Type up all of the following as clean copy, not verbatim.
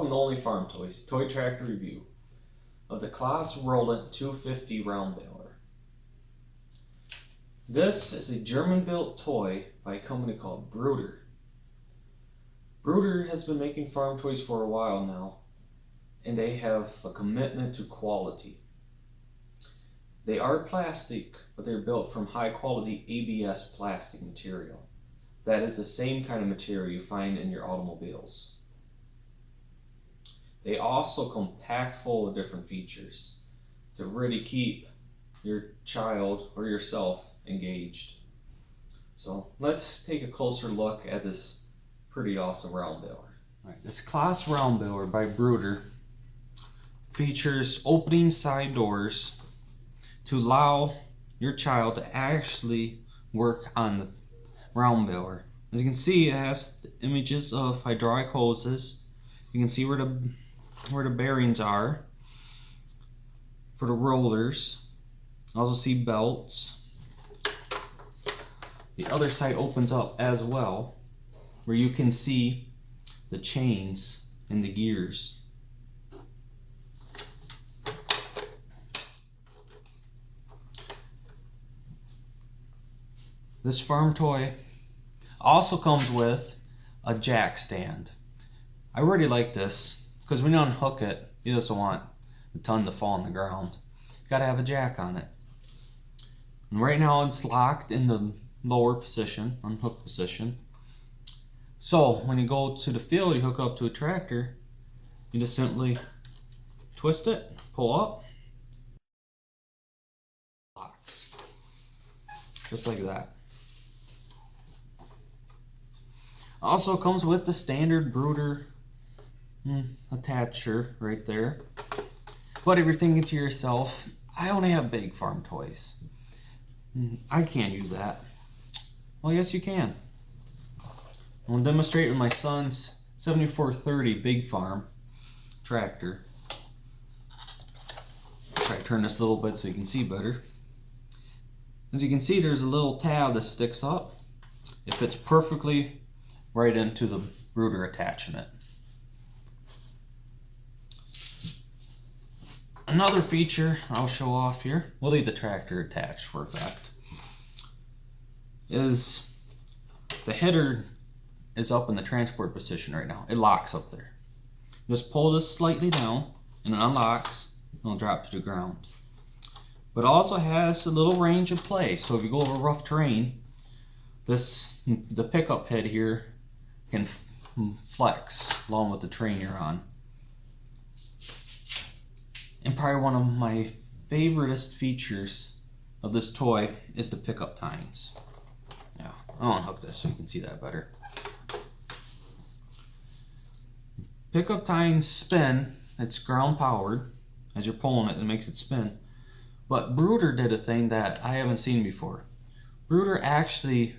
Welcome to Only Farm Toys, Toy Tractor Review of the Claas Rollant 250 round baler. This is a German-built toy by a company called Bruder. Bruder has been making farm toys for a while now, and they have a commitment to quality. They are plastic, but they're built from high-quality ABS plastic material. That is the same kind of material you find in your automobiles. They also come packed full of different features to really keep your child or yourself engaged. So let's take a closer look at this pretty awesome round baler. Right, this Claas round baler by Bruder features opening side doors to allow your child to actually work on the round baler. As you can see, it has images of hydraulic hoses. You can see where the bearings are for the rollers. Also see belts. The other side opens up as well, where you can see the chains and the gears. This farm toy also comes with a jack stand. I really like this because when you unhook it, you just don't want the ton to fall on the ground. You gotta have a jack on it. And right now it's locked in the lower position, unhooked position. So when you go to the field, you hook it up to a tractor, you just simply twist it, pull up, locks. Just like that. Also comes with the standard Bruder attacher right there. But if you're thinking to yourself, I only have big farm toys, I can't use that. Well, yes you can. I'm going to demonstrate with my son's 7430 big farm tractor. Try to turn this a little bit so you can see better. As you can see, there's a little tab that sticks up. It fits perfectly right into the Bruder attachment. Another feature I'll show off here, we'll leave the tractor attached for effect, is the header is up in the transport position right now. It locks up there. Just pull this slightly down and it unlocks and it'll drop to the ground. But it also has a little range of play, so if you go over rough terrain, the pickup head here can flex along with the terrain you're on. And probably one of my favoriteest features of this toy is the pickup tines. Yeah, I'll unhook this so you can see that better. Pickup tines spin. It's ground powered. As you're pulling it, it makes it spin. But Bruder did a thing that I haven't seen before. Bruder actually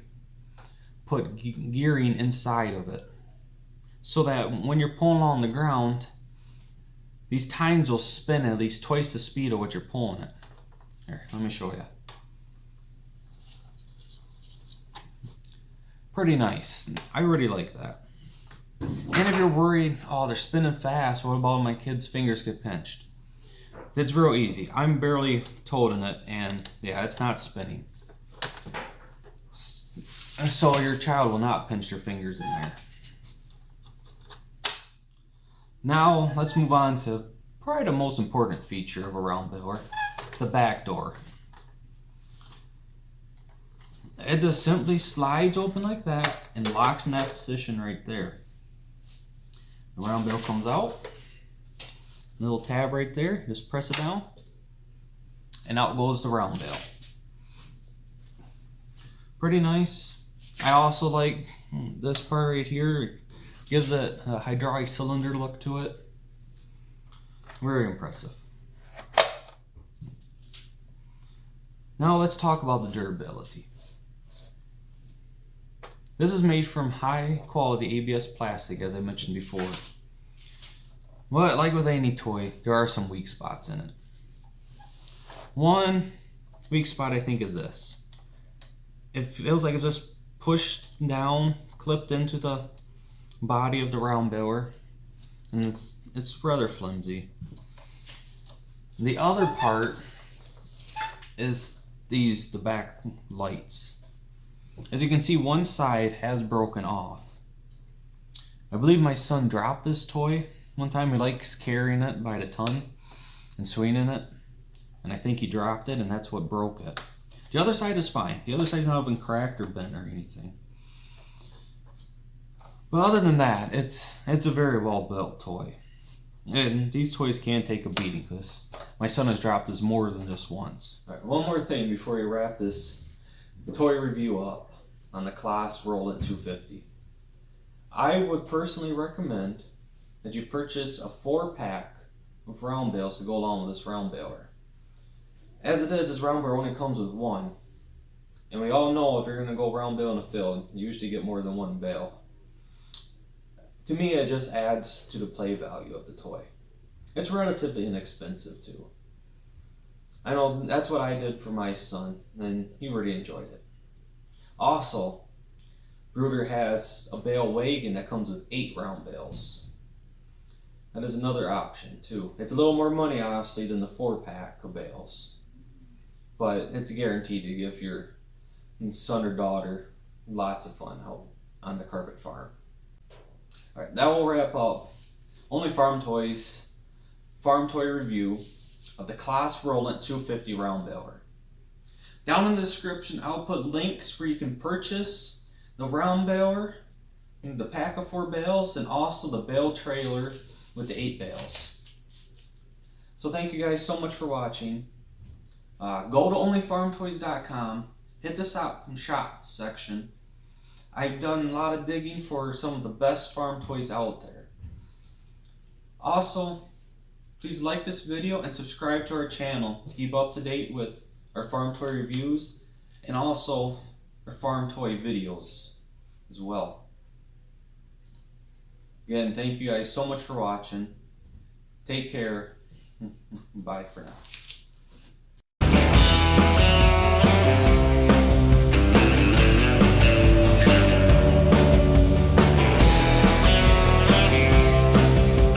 put gearing inside of it, so that when you're pulling on the ground, these tines will spin at least twice the speed of what you're pulling it. Here, let me show you. Pretty nice. I really like that. And if you're worried, oh, they're spinning fast, what about my kids' fingers get pinched? It's real easy. I'm barely toting it, and yeah, it's not spinning. So your child will not pinch their fingers in there. Now let's move on to probably the most important feature of a round baler, the back door. It just simply slides open like that and locks in that position right there. The round baler comes out, little tab right there, just press it down, and out goes the round baler. Pretty nice. I also like this part right here. It gives it a hydraulic cylinder look to it. Very impressive. Now let's talk about the durability. This is made from high quality ABS plastic, as I mentioned before. But like with any toy, there are some weak spots in it. One weak spot I think is this. It feels like it's just pushed down, clipped into the body of the round baler, and it's rather flimsy. The other part is the back lights. As you can see, one side has broken off. I believe my son dropped this toy one time. He likes carrying it by the ton and swinging it, and I think he dropped it, and that's what broke it. The other side is fine. The other side's not even cracked or bent or anything. But other than that, it's a very well built toy. And these toys can take a beating because my son has dropped this more than just once. All right, one more thing before we wrap this toy review up on the Claas Rollant 250. I would personally recommend that you purchase a 4-pack of round bales to go along with this round baler. As it is, this round baler only comes with one. And we all know if you're going to go round bale in a field, you usually get more than one bale. To me, it just adds to the play value of the toy. It's relatively inexpensive too. I know that's what I did for my son, and he really enjoyed it. Also, Bruder has a Bale Wagon that comes with 8 round bales. That is another option too. It's a little more money, obviously, than the 4-pack of bales, but it's guaranteed to give your son or daughter lots of fun out on the carpet farm. Alright, that will wrap up Only Farm Toys farm toy review of the Claas Rollant 250 round baler. Down in the description, I'll put links where you can purchase the round baler, the pack of 4 bales, and also the bale trailer with the 8 bales. So thank you guys so much for watching. Go to onlyfarmtoys.com, hit the shop section. I've done a lot of digging for some of the best farm toys out there. Also, please like this video and subscribe to our channel to keep up to date with our farm toy reviews and also our farm toy videos as well. Again, thank you guys so much for watching. Take care. Bye for now.